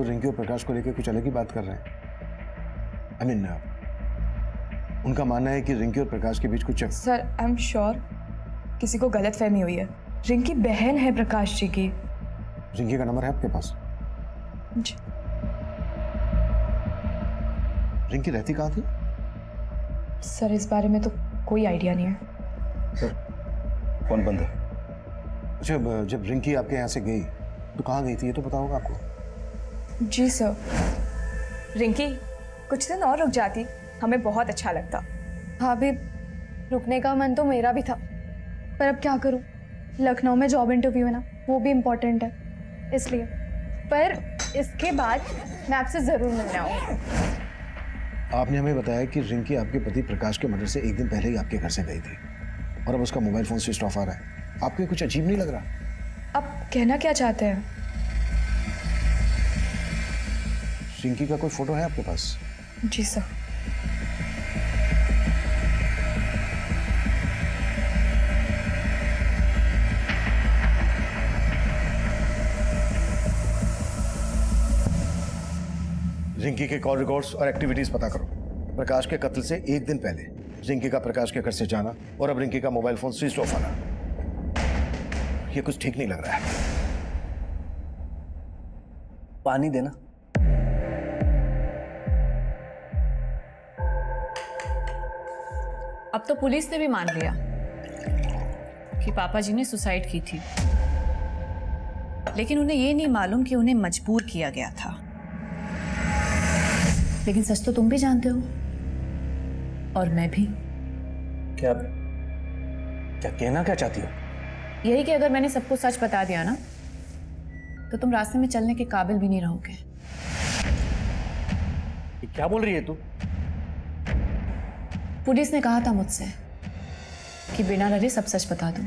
तो रिंकी और प्रकाश को लेकर कुछ अलग ही बात कर रहे हैं। आई मीन उनका मानना है कि रिंकी और प्रकाश के बीच कुछ सर आई एम श्योर किसी को गलत फहमी हुई है। रिंकी बहन है प्रकाश जी की। रिंकी का नंबर है आपके पास? जी। रिंकी रहती कहाँ थी? सर इस बारे में तो कोई आइडिया नहीं है। सर कौन बंद है? अच्छा, जब रिंकी आपके यहाँ से गई तो कहाँ गई थी ये तो पता होगा आपको? जी सर। रिंकी कुछ दिन और रुक जाती हमें बहुत अच्छा लगता। भाभी रुकने का मन तो मेरा भी था, पर अब क्या करूं, लखनऊ में जॉब इंटरव्यू है ना, वो भी इम्पोर्टेंट है इसलिए। पर इसके बाद मैं आपसे ज़रूर मिलने आऊँगी। आपने हमें बताया कि रिंकी आपके पति प्रकाश के मर्डर से एक दिन पहले ही आपके घर से गई थी और अब उसका मोबाइल फोन स्विच ऑफ आ रहा है। आपको ये कुछ अजीब नहीं लग रहा? अब कहना क्या चाहते हैं? रिंकी का कोई फोटो है आपके पास? जी सर। रिंकी के कॉल रिकॉर्ड्स और एक्टिविटीज पता करो। प्रकाश के कत्ल से एक दिन पहले रिंकी का प्रकाश के घर से जाना और अब रिंकी का मोबाइल फोन स्विच ऑफ आना, ये कुछ ठीक नहीं लग रहा है। पानी देना। अब तो पुलिस ने भी मान लिया कि पापा जी ने सुसाइड की थी, लेकिन उन्हें ये नहीं मालूम कि उन्हें मजबूर किया गया था। लेकिन सच तो तुम भी जानते हो और मैं भी। क्या क्या कहना क्या चाहती हो? यही कि अगर मैंने सबको सच बता दिया ना तो तुम रास्ते में चलने के काबिल भी नहीं रहोगे। ये क्या बोल रही है तू? पुलिस ने कहा था मुझसे कि बिना डरे सब सच बता दूं।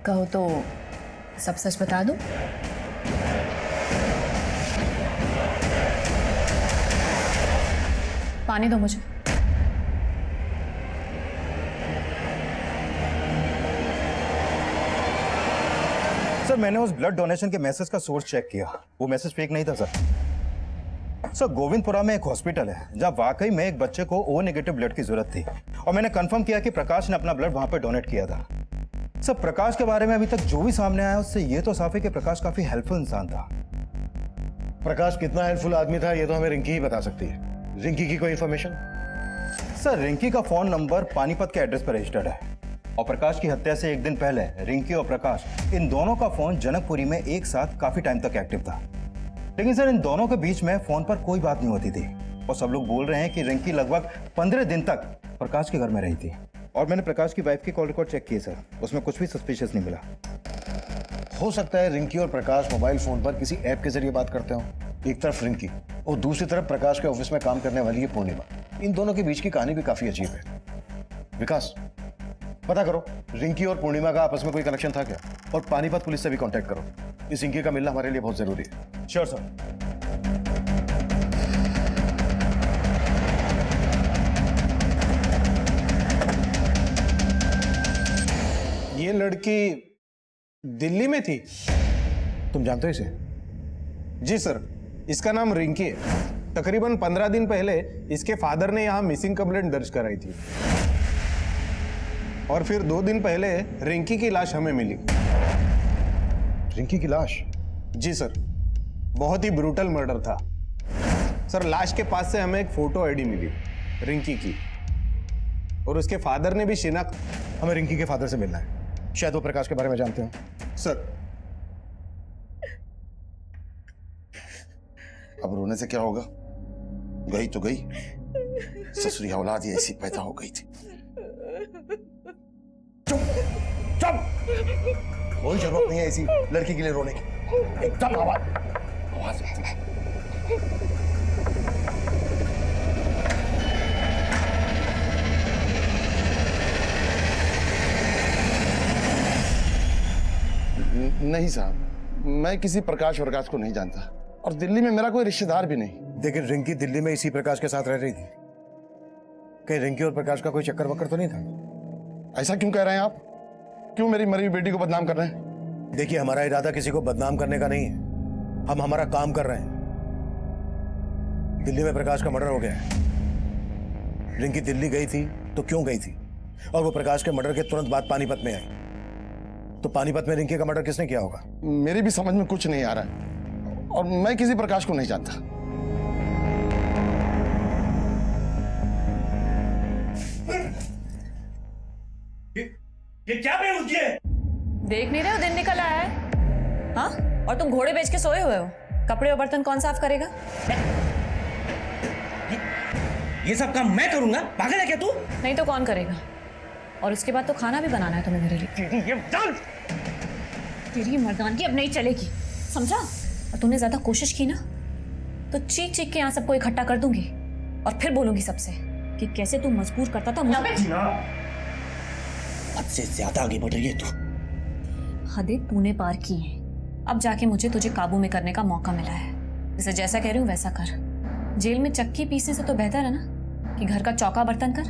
कहो तो सब सच बता दूं? पानी दो मुझे। सर मैंने उस ब्लड डोनेशन के मैसेज का सोर्स चेक किया, वो मैसेज फेक नहीं था सर। सर गोविंदपुरा में एक हॉस्पिटल है जहां वाकई में एक बच्चे को ओ नेगेटिव ब्लड की जरूरत थी और मैंने कंफर्म किया कि प्रकाश ने अपना ब्लड वहां पर डोनेट किया था। सर प्रकाश के बारे में अभी तक जो भी सामने आया उससे ये तो साफ है कि प्रकाश काफी हेल्पफुल इंसान था। प्रकाश कितना हेल्पफुल आदमी था ये तो हमें रिंकी ही बता सकती है। रिंकी की कोई इंफॉर्मेशन? सर रिंकी का फोन नंबर पानीपत के एड्रेस पर रजिस्टर्ड है और प्रकाश की हत्या से एक दिन पहले रिंकी और प्रकाश इन दोनों का फोन जनकपुरी में एक साथ काफी टाइम तक एक्टिव था। लेकिन सर इन दोनों के बीच में फोन पर कोई बात नहीं होती थी और सब लोग बोल रहे हैं कि रिंकी लगभग 15 दिन तक प्रकाश के घर में रही थी। और मैंने प्रकाश की वाइफ के कॉल रिकॉर्ड चेक किए सर, उसमें कुछ भी सस्पिशियस नहीं मिला। हो सकता है रिंकी और प्रकाश मोबाइल फोन पर किसी ऐप के जरिए बात करते हो। एक तरफ रिंकी और दूसरी तरफ प्रकाश के ऑफिस में काम करने वाली है पूर्णिमा। इन दोनों के बीच की कहानी भी काफी अजीब है। विकास पता करो रिंकी और पूर्णिमा का आपस में कोई कनेक्शन था क्या, और पानीपत पुलिस से भी कांटेक्ट करो। इस रिंकी का मिलना हमारे लिए बहुत जरूरी है। Sure sir. ये लड़की दिल्ली में थी? तुम जानते हो इसे? जी सर, इसका नाम रिंकी है। तकरीबन 15 दिन पहले इसके फादर ने यहाँ मिसिंग कंप्लेंट दर्ज कराई थी और फिर 2 दिन पहले रिंकी की लाश हमें मिली। रिंकी की लाश? जी सर, बहुत ही ब्रूटल मर्डर था सर। लाश के पास से हमें एक फोटो आईडी मिली रिंकी की और उसके फादर ने भी शिनाख्त। हमें रिंकी के फादर से मिलना है, शायद वो प्रकाश के बारे में जानते हो। सर अब रोने से क्या होगा? गई तो गई, ससुरी औलाद ही ऐसी पैदा हो गई थी। चुप चुप, कोई जरूरत नहीं है ऐसी लड़की के लिए रोने की। एकदम आवाज नहीं साहब, मैं किसी प्रकाश वरकाश को नहीं जानता और दिल्ली में मेरा कोई रिश्तेदार भी नहीं। लेकिन रिंकी दिल्ली में इसी प्रकाश के साथ रह रही थी। कहीं रिंकी और प्रकाश का कोई चक्कर वक्कर तो नहीं था? ऐसा क्यों कह रहे हैं आप? क्यों मेरी मरी हुई बेटी को बदनाम कर रहे हैं? देखिए हमारा इरादा किसी को बदनाम करने का नहीं है, हम हमारा काम कर रहे हैं। दिल्ली में प्रकाश का मर्डर हो गया है। रिंकी दिल्ली गई थी तो क्यों गई थी? और वो प्रकाश के मर्डर के तुरंत बाद पानीपत में आई, तो पानीपत में रिंकी का मर्डर किसने किया होगा? मेरी भी समझ में कुछ नहीं आ रहा है और मैं किसी प्रकाश को नहीं जानता। ये क्या बेहोशी है? देख नहीं रहे हो दिन निकल आया है? हाँ, और तुम घोड़े बेच के सोए हुए हो। कपड़े और बर्तन कौन साफ करेगा? ये सब काम मैं करूंगा? पागल है क्या तू? नहीं तो कौन करेगा? और उसके बाद तो खाना भी बनाना है तुम्हें मेरे लिए। तेरी मर्दानगी अब नहीं चलेगी, समझा? और तुमने ज्यादा कोशिश की ना तो चीख चीख के यहाँ सबको इकट्ठा कर दूंगी और फिर बोलूंगी सबसे कि कैसे तू मजबूर करता था मुझे। हद से ज्यादा आगे बढ़ रही है तू। हदें तूने पार की हैं। अब जाके मुझे तुझे काबू में करने का मौका मिला है। जैसे जैसा कह रही हूँ वैसा कर। जेल में चक्की पीसने से तो बेहतर है ना कि घर का चौका बर्तन कर,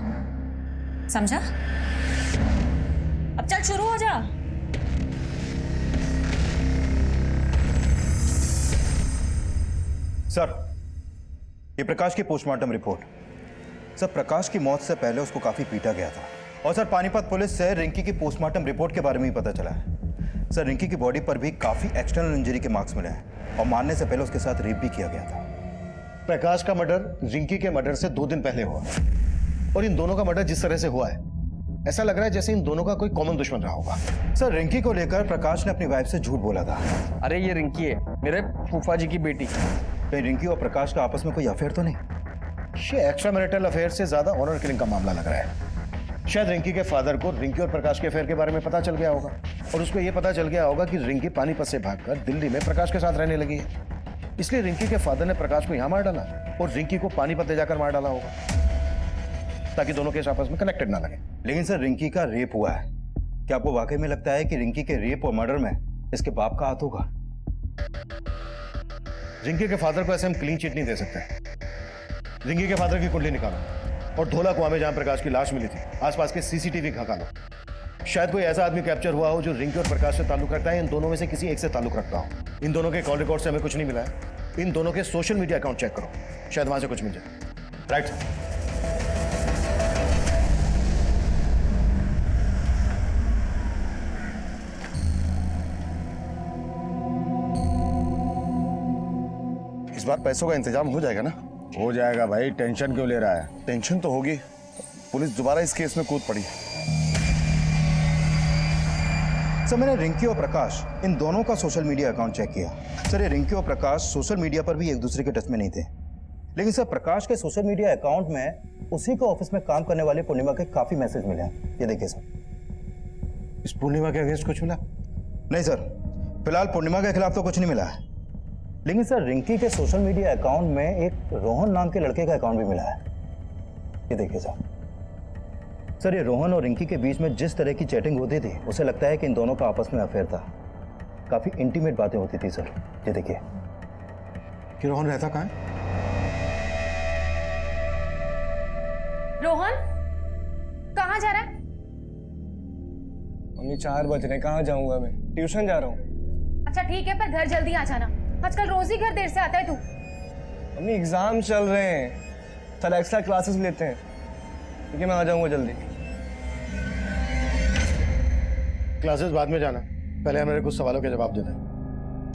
समझा? अब चल शुरू हो जा। सर, ये प्रकाश की पोस्टमार्टम रिपोर्ट। सर, प्रकाश की मौत से पहले उसको काफी पीटा गया था। और सर, पानीपत पुलिस से रिंकी की पोस्टमार्टम रिपोर्ट के बारे में ही पता चला है। सर, रिंकी की बॉडी पर भी काफी एक्सटर्नल इंजरी के मार्क्स मिले हैं और मारने से पहले उसके साथ रेप भी किया गया था। प्रकाश का मर्डर रिंकी के मर्डर से 2 दिन पहले हुआ और इन दोनों का मर्डर जिस तरह से हुआ है, ऐसा लग रहा है जैसे इन दोनों का कोई कॉमन दुश्मन रहा होगा। सर, रिंकी को लेकर प्रकाश ने अपनी वाइफ से झूठ बोला था। अरे ये रिंकी है, मेरे फूफा जी की बेटी। कहीं रिंकी और प्रकाश का आपस में कोई अफेयर तो नहीं? ये एक्स्ट्रा मैरिटल अफेयर से ज्यादा ऑनर किलिंग का मामला लग रहा है। शायद रिंकी के फादर को रिंकी और प्रकाश के अफेयर के बारे में पता चल गया होगा और उसको ये पता चल गया होगा कि रिंकी पानीपत से भागकर दिल्ली में प्रकाश के साथ रहने लगी है। इसलिए रिंकी के फादर ने प्रकाश को यहां मार डाला और रिंकी को पानीपत ले जाकर मार डाला होगा ताकि दोनों केस आपस में कनेक्टेड ना लगे। लेकिन सर, रिंकी का रेप हुआ है। क्या आपको वाकई में लगता है कि रिंकी के रेप और मर्डर में इसके बाप का हाथ होगा? रिंकी के फादर को ऐसे हम क्लीन चिट नहीं दे सकते। रिंकी के फादर की कुंडली निकालो और धोला कुआं में जहां प्रकाश की लाश मिली थी आसपास के सीसीटीवी खंगालो। शायद कोई ऐसा आदमी कैप्चर हुआ हो जो रिंकी और प्रकाश से ताल्लुक रखता है। इन दोनों में से किसी एक से ताल्लुक रखता हो। इन दोनों के कॉल रिकॉर्ड से हमें कुछ नहीं मिला है। इन दोनों के सोशल मीडिया अकाउंट चेक करो, शायद वहां से कुछ मिल जाए। Right sir. इस बार पैसों का इंतजाम हो जाएगा ना? हो जाएगा भाई, टेंशन क्यों ले रहा है? टेंशन तो होगी, पुलिस दोबारा इस केस में कूद पड़ी। सर, मैंने रिंकी और प्रकाश इन दोनों का सोशल मीडिया अकाउंट चेक किया। सर, ये रिंकी और प्रकाश सोशल मीडिया पर भी एक दूसरे के टच में नहीं थे। लेकिन सर, प्रकाश के सोशल मीडिया अकाउंट में उसी को ऑफिस में काम करने वाले पूर्णिमा के काफी मैसेज मिले हैं। ये देखिए सर। इस पूर्णिमा के अगेंस्ट कुछ मिला? नहीं सर, फिलहाल पूर्णिमा के खिलाफ तो कुछ नहीं मिला है। लेकिन सर, रिंकी के सोशल मीडिया अकाउंट में एक रोहन नाम के लड़के का अकाउंट भी मिला है। ये देखिए सर, ये रोहन और रिंकी के बीच में जिस तरह की चैटिंग होती थी, उसे लगता है कि इन दोनों का आपस में अफेयर था। काफी इंटीमेट बातें होती थी सर। ये देखिए। कि रोहन रहता कहाँ है? रोहन कहाँ जा रहा है? मम्मी 4 बज रहे, कहाँ जाऊंगा मैं? ट्यूशन जा रहा हूँ। अच्छा ठीक है, पर घर जल्दी आ जाना। आजकल रोज ही घर देर से आता है तू। मम्मी एग्जाम चल रहे हैं, चल एक्स्ट्रा क्लासेस लेते हैं। ठीक है, मैं आ जाऊंगा जल्दी। क्लासेस बाद में जाना, पहले हमें कुछ सवालों के जवाब देना।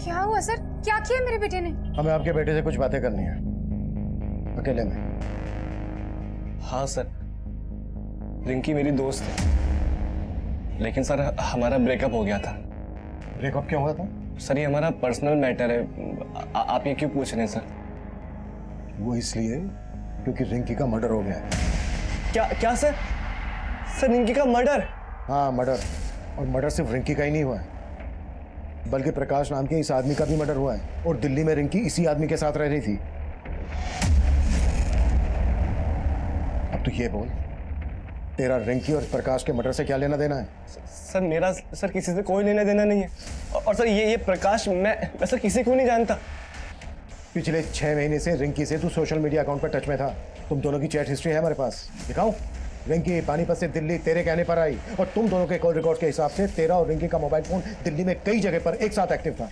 क्या हुआ सर? क्या किया मेरे बेटे ने? हमें आपके बेटे से कुछ बातें करनी है, अकेले में। हाँ सर, रिंकी मेरी दोस्त है, लेकिन सर हमारा ब्रेकअप हो गया था। ब्रेकअप क्यों हुआ था? सर ये हमारा पर्सनल मैटर है। आप ये क्यों पूछ रहे हैं सर? वो इसलिए क्योंकि रिंकी का मर्डर हो गया है। क्या सर? सर रिंकी का मर्डर? हाँ, मर्डर। और मर्डर सिर्फ रिंकी का ही नहीं हुआ है, बल्कि प्रकाश नाम के इस आदमी का भी मर्डर हुआ है और दिल्ली में रिंकी इसी आदमी के साथ रह रही थी। अब तो ये बोल, तेरा रिंकी और प्रकाश के मर्डर से क्या लेना देना है? सर मेरा सर किसी से कोई लेना देना नहीं है। और सर ये प्रकाश, मैं सर किसी को नहीं जानता। पिछले 6 महीने से रिंकी से तू सोशल मीडिया अकाउंट पर टच में था। तुम दोनों की चैट हिस्ट्री है हमारे पास, दिखाऊं? रिंकी पानीपत से दिल्ली तेरे कहने पर आई और तुम दोनों के कॉल रिकॉर्ड के हिसाब से तेरा और रिंकी का मोबाइल फोन दिल्ली में कई जगह पर एक साथ एक्टिव था।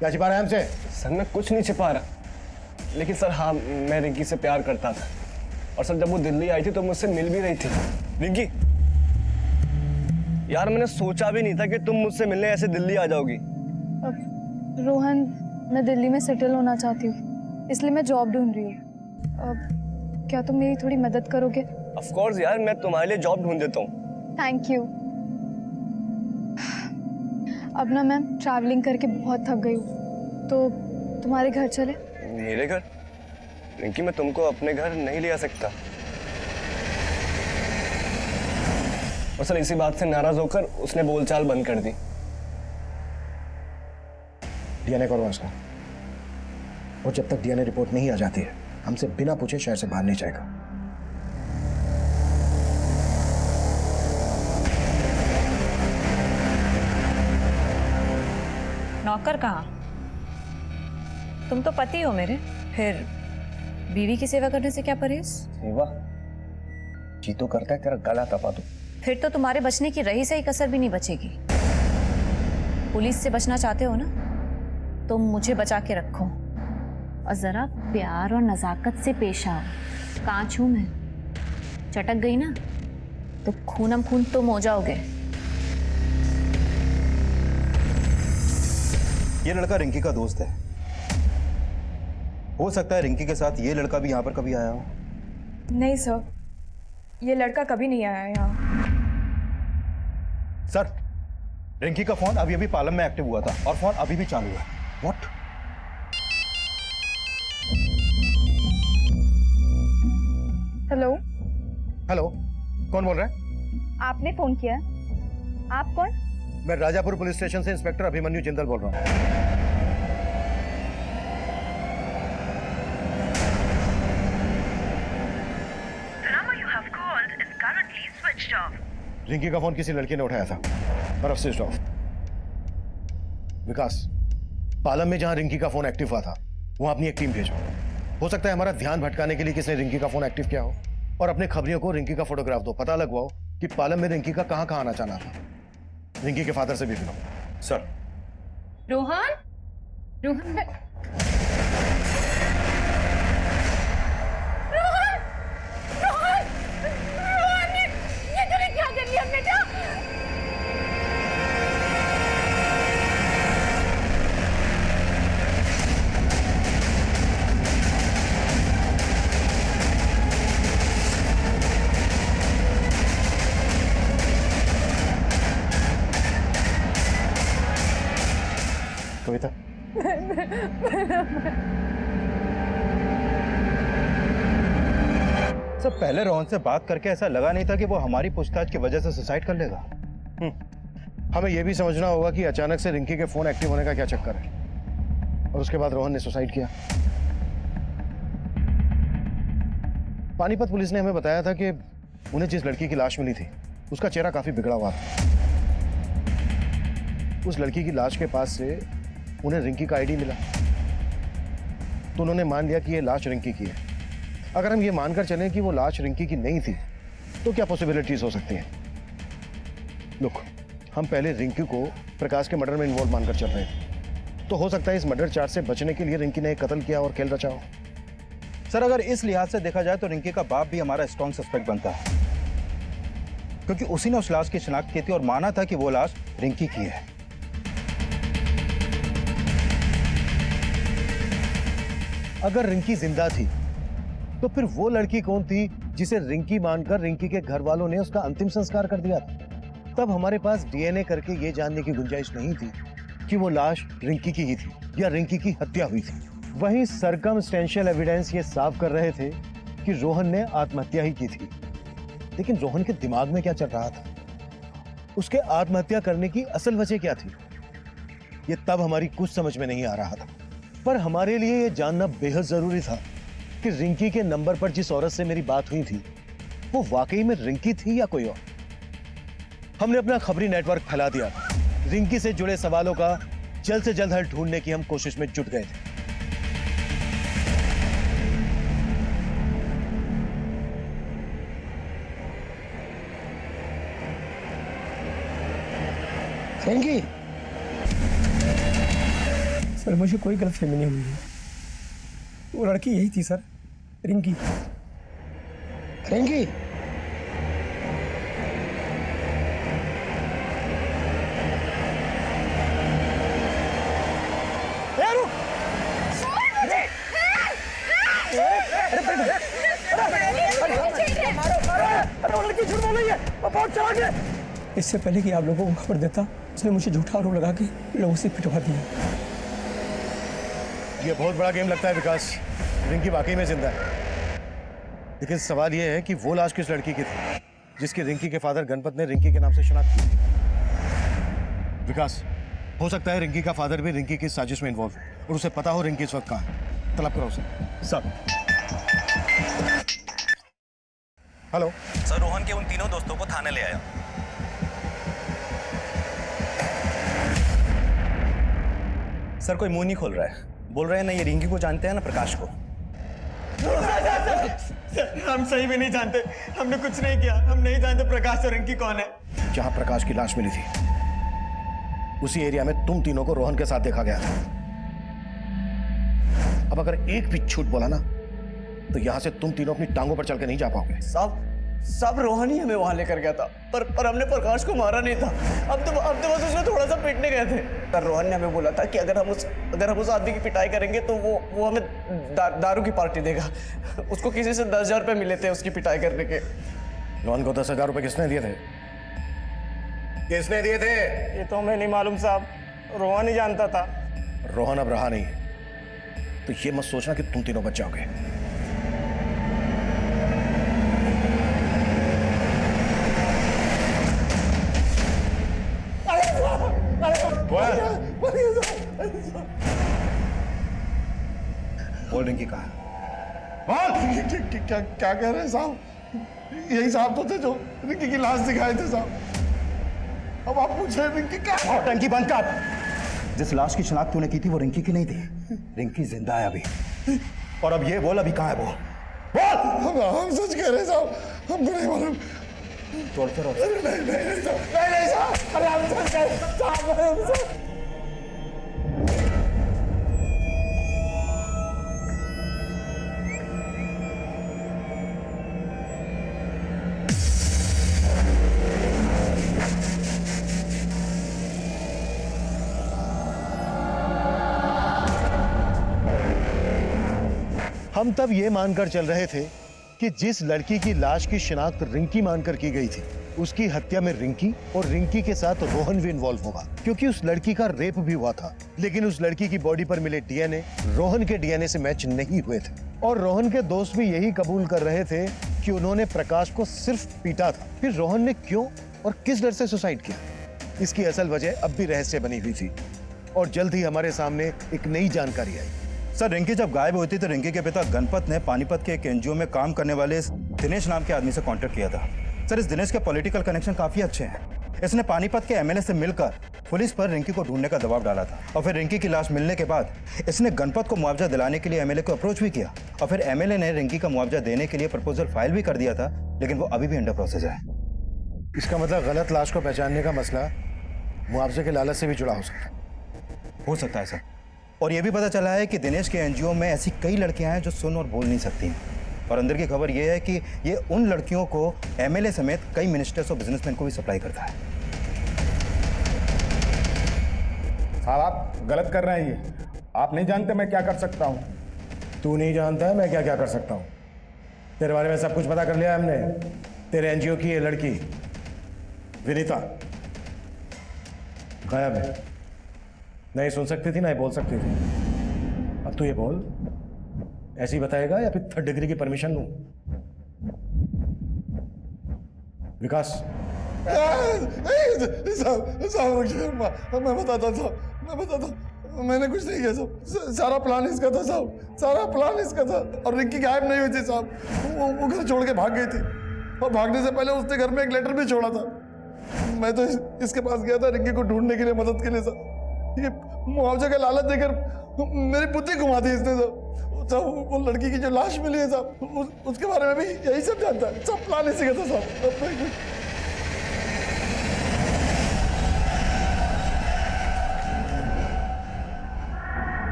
क्या छिपा रहा है हमसे? सर मैं कुछ नहीं छिपा रहा, लेकिन सर हाँ, मैं रिंकी से प्यार करता था। और सर जब वो दिल्ली आई थी तो मुझसे मिल भी रही थी। रिंकी यार, मैंने सोचा भी नहीं था कि तुम मुझसे मिलने ऐसे दिल्ली आ जाओगी। रोहन, मैं दिल्ली में सेटल होना चाहती हूँ, इसलिए मैं जॉब ढूंढ रही हूँ। क्या तुम मेरी थोड़ी मदद करोगे? ऑफ कोर्स यार, मैं तुम्हारे लिए जॉब ढूंढ देता हूँ। Thank you. अब ना मैं ट्रैवलिंग करके बहुत थक गई हूँ, तो तुम्हारे घर चले? मेरे घर? रिंकी, मैं तुमको अपने घर नहीं ले आ सकता। और सर इसी बात से नाराज होकर उसने बोलचाल बंद कर दी। डीएनए करवा उसका। और जब तक डीएनए रिपोर्ट नहीं आ जाती है, हमसे बिना पूछे शहर से बाहर नहीं जाएगा। नौकर कहाँ? तुम तो पति हो मेरे, फिर बीवी की सेवा करने से क्या परहेज? सेवा? जी तो करता है तेरा गला दबा दूं। फिर तो तुम्हारे बचने की रही सही कसर भी नहीं बचेगी। पुलिस से बचना चाहते हो ना, तो मुझे बचा के रखो और जरा प्यार और नजाकत से पेश आओ। कांच हूं मैं, चटक गई ना तो खूनम खून तुम हो जाओगे। ये लड़का रिंकी का दोस्त है। हो सकता है रिंकी के साथ ये लड़का भी यहाँ पर कभी आया हो। नहीं सर, ये लड़का कभी नहीं आया यहाँ। सर, रिंकी का फोन अभी अभी पालम में एक्टिव हुआ था और फोन अभी भी चालू है। व्हाट? हेलो। हेलो, कौन बोल रहा है? आपने फोन किया है? आप कौन? मैं राजापुर पुलिस स्टेशन से इंस्पेक्टर अभिमन्यु जिंदल बोल रहा हूँ। रिंकी का फोन किसी लड़के ने उठाया था और अब स्विच ऑफ। विकास, पालम में जहां रिंकी का फोन एक्टिव हुआ था वहां अपनी एक टीम भेजो। हो सकता है हमारा ध्यान भटकाने के लिए किसने रिंकी का फोन एक्टिव किया हो। और अपने खबरियों को रिंकी का फोटोग्राफ दो, पता लगवाओ कि पालम में रिंकी का कहां कहां आना जाना था। रिंकी के फादर से भी मिलो। सर। रोहन, रोहन, कविता, सर पहले रोहन से बात करके ऐसा लगा नहीं था कि वो हमारी पूछताछ की वजह से सुसाइड कर लेगा। हमें यह भी समझना होगा कि अचानक से रिंकी के फोन एक्टिव होने का क्या चक्कर है और उसके बाद रोहन ने सुसाइड किया। पानीपत पुलिस ने हमें बताया था कि उन्हें जिस लड़की की लाश मिली थी उसका चेहरा काफी बिगड़ा हुआ था। उस लड़की की लाश के पास से उन्हें रिंकी का आईडी मिला, तो उन्होंने मान लिया कि यह लाश रिंकी की है। अगर हम ये मानकर चलें कि वो लाश रिंकी की नहीं थी, तो क्या पॉसिबिलिटीज हो सकती हैं? लुक, हम पहले रिंकी को प्रकाश के मर्डर में इन्वॉल्व मानकर चल रहे थे, तो हो सकता है इस मर्डर चार्ज से बचने के लिए रिंकी ने एक कत्ल किया और खेल रचा हो। सर अगर इस लिहाज से देखा जाए तो रिंकी का बाप भी हमारा स्ट्रॉन्ग सस्पेक्ट बनता है, क्योंकि उसी ने उस लाश की शिनाख्त की थी और माना था कि वो लाश रिंकी की है। अगर रिंकी जिंदा थी तो फिर वो लड़की कौन थी जिसे रिंकी मानकर रिंकी के घर वालों ने उसका अंतिम संस्कार कर दिया था? तब हमारे पास डीएनए करके ये जानने की गुंजाइश नहीं थी कि वो लाश रिंकी की ही थी या रिंकी की हत्या हुई थी। वहीं सर्कमस्टेंशियल एविडेंस ये साफ कर रहे थे कि रोहन ने आत्महत्या ही की थी। लेकिन रोहन के दिमाग में क्या चल रहा था? उसके आत्महत्या करने की असल वजह क्या थी? ये तब हमारी कुछ समझ में नहीं आ रहा था। पर हमारे लिए ये जानना बेहद जरूरी था कि रिंकी के नंबर पर जिस औरत से मेरी बात हुई थी वो वाकई में रिंकी थी या कोई और। हमने अपना खबरी नेटवर्क फैला दिया। रिंकी से जुड़े सवालों का जल्द से जल्द हल ढूंढने की हम कोशिश में जुट गए थे। रिंकी, सर मुझे कोई गलतफहमी नहीं हुई है। वो लड़की यही थी सर, रिंकी। रिंकी? इससे पहले कि आप लोगों को खबर देता, उसने मुझे झूठा आरोप लगा के लोगों से पिटवा दिया। ये बहुत बड़ा गेम लगता है विकास। रिंकी वाकई में जिंदा है, लेकिन सवाल ये है कि वो लाश किस लड़की की थी जिसकी रिंकी के फादर गणपत ने रिंकी के नाम से शनाख्त की थी। विकास, हो सकता है रिंकी का फादर भी रिंकी की साजिश में इन्वॉल्व और उसे पता हो रिंकी इस वक्त कहाँ है। तलब करो उसे। सर। हेलो सर, रोहन के उन तीनों दोस्तों को थाने ले आया। सर कोई मुंह नहीं खोल रहा है। बोल रहे हैं ना ये रिंकी को जानते हैं ना प्रकाश को। हम सही में नहीं जानते, हमने कुछ नहीं किया। हम नहीं जानते प्रकाश और रिंकी कौन है। जहां प्रकाश की लाश मिली थी उसी एरिया में तुम तीनों को रोहन के साथ देखा गया था। अब अगर एक भी झूठ बोला ना तो यहां से तुम तीनों अपनी टांगों पर चल के नहीं जा पाओगे। सब रोहन ही हमें वहां लेकर गया था, पर हमने प्रकाश को मारा नहीं था। अब तो बस उसमें थोड़ा सा पीटने गए थे। पर रोहन ने हमें बोला था कि अगर हम उस आदमी की पिटाई करेंगे तो वो हमें दारू की पार्टी देगा। उसको किसी से 10,000 रुपये मिले थे उसकी पिटाई करने के। रोहन को 10,000 रुपये किसने दिए थे? किसने दिए थे? ये तो हमें नहीं मालूम साहब, रोहन ही जानता था। रोहन अब रहा नहीं, तो ये मत सोचना कि तुम तीनों बच जाओगे। बोल रिंकी कहाँ? क्या कह रहे हैं साहब? यही साहब तो थे जो रिंकी की लाश दिखाए थे साहब। अब आप पूछ रहे हैं रिंकी कहाँ? टंकी बंद कर। जिस लाश की शनाख्त तूने की थी वो रिंकी की नहीं थी। रिंकी जिंदा है अभी। और अब ये बोल अभी कहाँ है वो? बोल। हम सच कह रहे हैं साहब, हमको नहीं मालूम। तोड़ते रहो। नहीं साहब, अरे हम सच कह रहे हैं साहब। हम तब ये मानकर चल रहे थे कि जिस लड़की की लाश की शिनाख्त रिंकी मानकर की गई थी उसकी हत्या में रिंकी और रिंकी के साथ रोहन भी इन्वॉल्व होगा, क्योंकि उस लड़की का रेप भी हुआ था। लेकिन उस लड़की की बॉडी पर मिले डीएनए रोहन के डीएनए से मैच नहीं हुए थे और रोहन के दोस्त भी यही कबूल कर रहे थे कि उन्होंने प्रकाश को सिर्फ पीटा था। फिर रोहन ने क्यों और किस डर से सुसाइड किया, इसकी असल वजह अब भी रहस्य बनी हुई थी और जल्द ही हमारे सामने एक नई जानकारी आई। सर रिंकी जब गायब हुई थी तो रिंकी के पिता गणपत ने पानीपत के एक एनजीओ में काम करने वाले इस दिनेश नाम के आदमी से कांटेक्ट किया था। सर इस दिनेश के पॉलिटिकल कनेक्शन काफी अच्छे हैं। इसने पानीपत के एमएलए से मिलकर पुलिस पर रिंकी को ढूंढने का दबाव डाला था और फिर रिंकी की लाश मिलने के बाद इसने गणपत को मुआवजा दिलाने के लिए एमएलए को अप्रोच भी किया और फिर एमएलए ने रिंकी का मुआवजा देने के लिए प्रपोजल फाइल भी कर दिया था, लेकिन वो अभी भी अंडर प्रोसेस है। इसका मतलब गलत लाश को पहचानने का मसला मुआवजे के लालच से भी जुड़ा हो सकता है सर। और यह भी पता चला है कि दिनेश के एनजीओ में ऐसी कई लड़कियां हैं जो सुन और बोल नहीं सकती और अंदर की खबर यह है कि ये उन लड़कियों को एमएलए समेत कई मिनिस्टर्स और बिजनेसमैन को भी सप्लाई करता है। साहब आप गलत कर रहे हैं। ये आप नहीं जानते मैं क्या कर सकता हूँ। तू नहीं जानता है मैं क्या क्या कर सकता हूँ? तेरे बारे में सब कुछ पता कर लिया हमने। तेरे एनजीओ की ये लड़की विनीता गायब है। नहीं सुन सकती थी ना ही बोल सकती थी। अब तू ये बोल, ऐसे ही बताएगा या फिर 3rd डिग्री की परमिशन लूं? विकास साहब मैं बताता था, मैंने कुछ नहीं किया साहब। सारा प्लान इसका था साहब, सारा प्लान इसका था। और रिंकी गायब नहीं हुई थी साहब, वो घर छोड़ के भाग गई थी और भागने से पहले उसने घर में एक लेटर भी छोड़ा था। मैं तो इसके पास गया था रिंकी को ढूंढने के लिए, मदद के लिए साहब। ये मुआवजे का लालच देकर मेरी बुद्धि घुमा दी इसने साहब। वो लड़की की जो लाश मिली है साहब उसके बारे में भी यही सब जानता है। सब प्लान इसी का था साहब।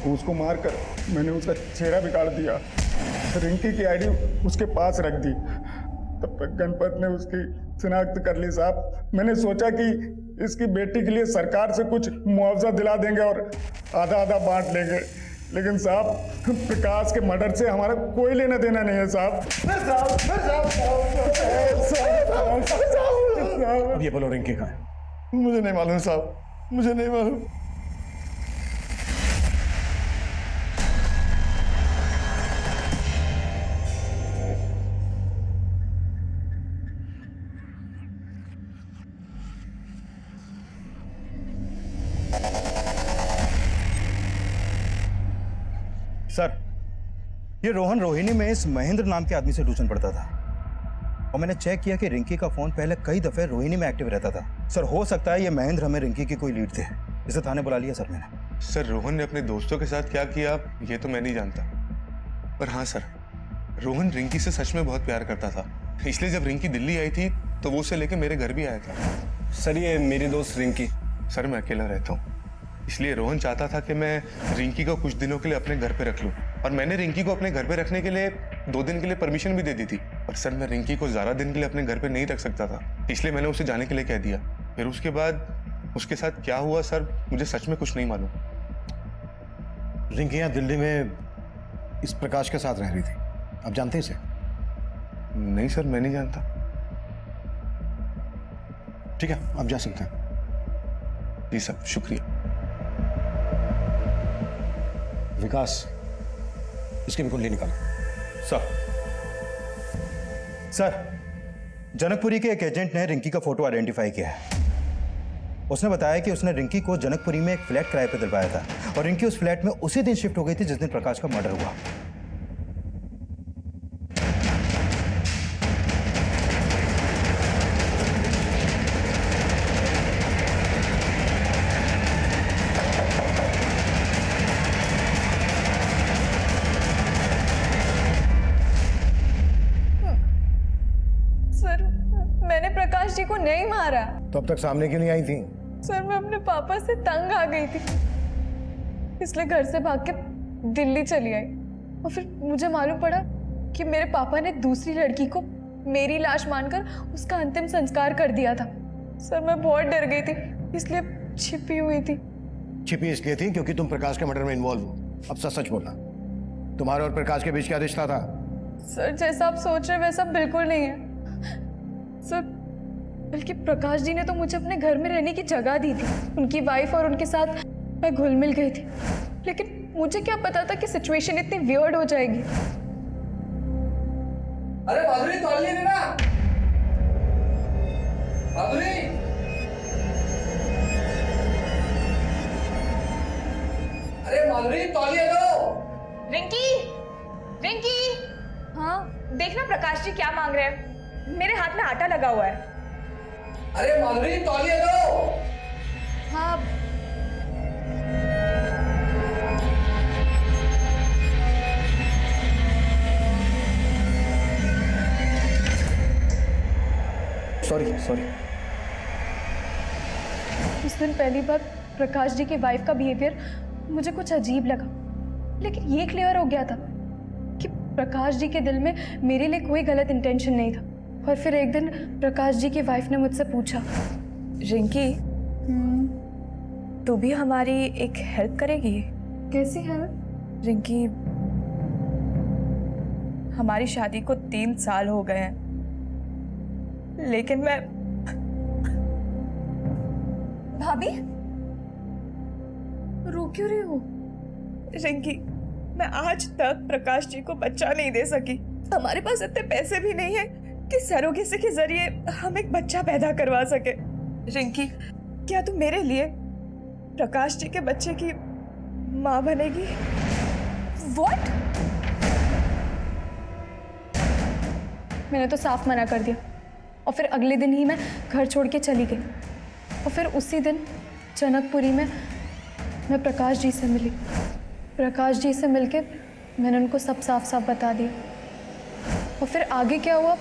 उसको मारकर मैंने उसका चेहरा बिगाड़ दिया। रिंकी की आईडी उसके पास रख दी। तब तक गणपत ने उसकी शिनाख्त कर ली साहब। मैंने सोचा कि इसकी बेटी के लिए सरकार से कुछ मुआवजा दिला देंगे और आधा आधा बांट लेंगे, लेकिन साहब प्रकाश के मर्डर से हमारा कोई लेना देना नहीं है साहब। अब ये बोलो रिंकी कहाँ है? मुझे नहीं मालूम साहब, मुझे नहीं मालूम। सर, ये रोहन रोहिणी में इस महेंद्र नाम के आदमी से ट्यूशन पढ़ता था और मैंने चेक किया कि रिंकी का फोन पहले कई दफे रोहिणी में एक्टिव रहता था। सर, हो सकता है ये महेंद्र हमें रिंकी की कोई लीड थे। इसे थाने बुला लिया सर मैंने। सर, रोहन ने अपने दोस्तों के साथ क्या किया ये तो मैं नहीं जानता, पर हाँ सर, रोहन रिंकी से सच में बहुत प्यार करता था। इसलिए जब रिंकी दिल्ली आई थी तो वो उसे लेके मेरे घर भी आया था। सर, ये मेरी दोस्त रिंकी। सर, मैं अकेला रहता हूँ, इसलिए रोहन चाहता था कि मैं रिंकी को कुछ दिनों के लिए अपने घर पे रख लूं, और मैंने रिंकी को अपने घर पे रखने के लिए 2 दिन के लिए परमिशन भी दे दी थी। पर सर, मैं रिंकी को ज़्यादा दिन के लिए अपने घर पे नहीं रख सकता था, इसलिए मैंने उसे जाने के लिए कह दिया। फिर उसके बाद उसके साथ क्या हुआ सर, मुझे सच में कुछ नहीं मालूम। रिंकी यहाँ दिल्ली में इस प्रकाश के साथ रह रही थी, आप जानते हैं इसे? नहीं सर, मैं नहीं जानता। ठीक है, आप जा सकते हैं। जी सर, शुक्रिया। विकास, इसकी भी कुंडली निकालो। सर, जनकपुरी के एक एजेंट ने रिंकी का फोटो आइडेंटिफाई किया है। उसने बताया कि उसने रिंकी को जनकपुरी में एक फ्लैट किराए पर दिलवाया था और रिंकी उस फ्लैट में उसी दिन शिफ्ट हो गई थी जिस दिन प्रकाश का मर्डर हुआ। मैंने प्रकाश जी को नहीं मारा। तो अब तक सामने क्यों नहीं आई थी? सर, मैं अपने पापा से तंग आ गई थी, इसलिए घर से भाग के दिल्ली चली आई। और फिर मुझे मालूम पड़ा कि मेरे पापा ने दूसरी लड़की को मेरी लाश मानकर उसका अंतिम संस्कार कर दिया था। सर, मैं बहुत डर गई थी, इसलिए छिपी हुई थी। छिपी इसलिए थी क्योंकि तुम प्रकाश के मर्डर में इन्वॉल्व हो। अब सच सच बोलना, तुम्हारे और प्रकाश के बीच क्या रिश्ता था? सर, जैसा आप सोच रहे हैं वैसा बिल्कुल नहीं है सर, बल्कि प्रकाश जी ने तो मुझे अपने घर में रहने की जगह दी थी। उनकी वाइफ और उनके साथ मैं घुल मिल गई थी, लेकिन मुझे क्या पता था कि सिचुएशन इतनी वियर्ड हो जाएगी। अरे माधुरी, तौलिए देना। माधुरी, अरे माधुरी, तौलिए दो। रिंकी, रिंकी। हाँ, देखना प्रकाश जी क्या मांग रहे हैं। मेरे हाथ में आटा लगा हुआ है। अरे माधुरी, तौलिए दो। हाँ। सॉरी। उस दिन पहली बार प्रकाश जी की वाइफ का बिहेवियर मुझे कुछ अजीब लगा, लेकिन ये क्लियर हो गया था कि प्रकाश जी के दिल में मेरे लिए कोई गलत इंटेंशन नहीं था। और फिर एक दिन प्रकाश जी की वाइफ ने मुझसे पूछा, रिंकी, तू भी हमारी एक हेल्प करेगी? कैसी हेल्प? रिंकी, हमारी शादी को 3 साल हो गए हैं, लेकिन मैं... भाभी, रो क्यों रही हो? रिंकी, मैं आज तक प्रकाश जी को बच्चा नहीं दे सकी। हमारे पास इतने पैसे भी नहीं है कि सरोगेसी के जरिए हम एक बच्चा पैदा करवा सके। रिंकी, क्या तू मेरे लिए प्रकाश जी के बच्चे की माँ बनेगी? What? मैंने तो साफ मना कर दिया और फिर अगले दिन ही मैं घर छोड़ के चली गई। और फिर उसी दिन जनकपुरी में मैं प्रकाश जी से मिली। प्रकाश जी से मिलके मैंने उनको सब साफ साफ बता दिया। और फिर आगे क्या हुआ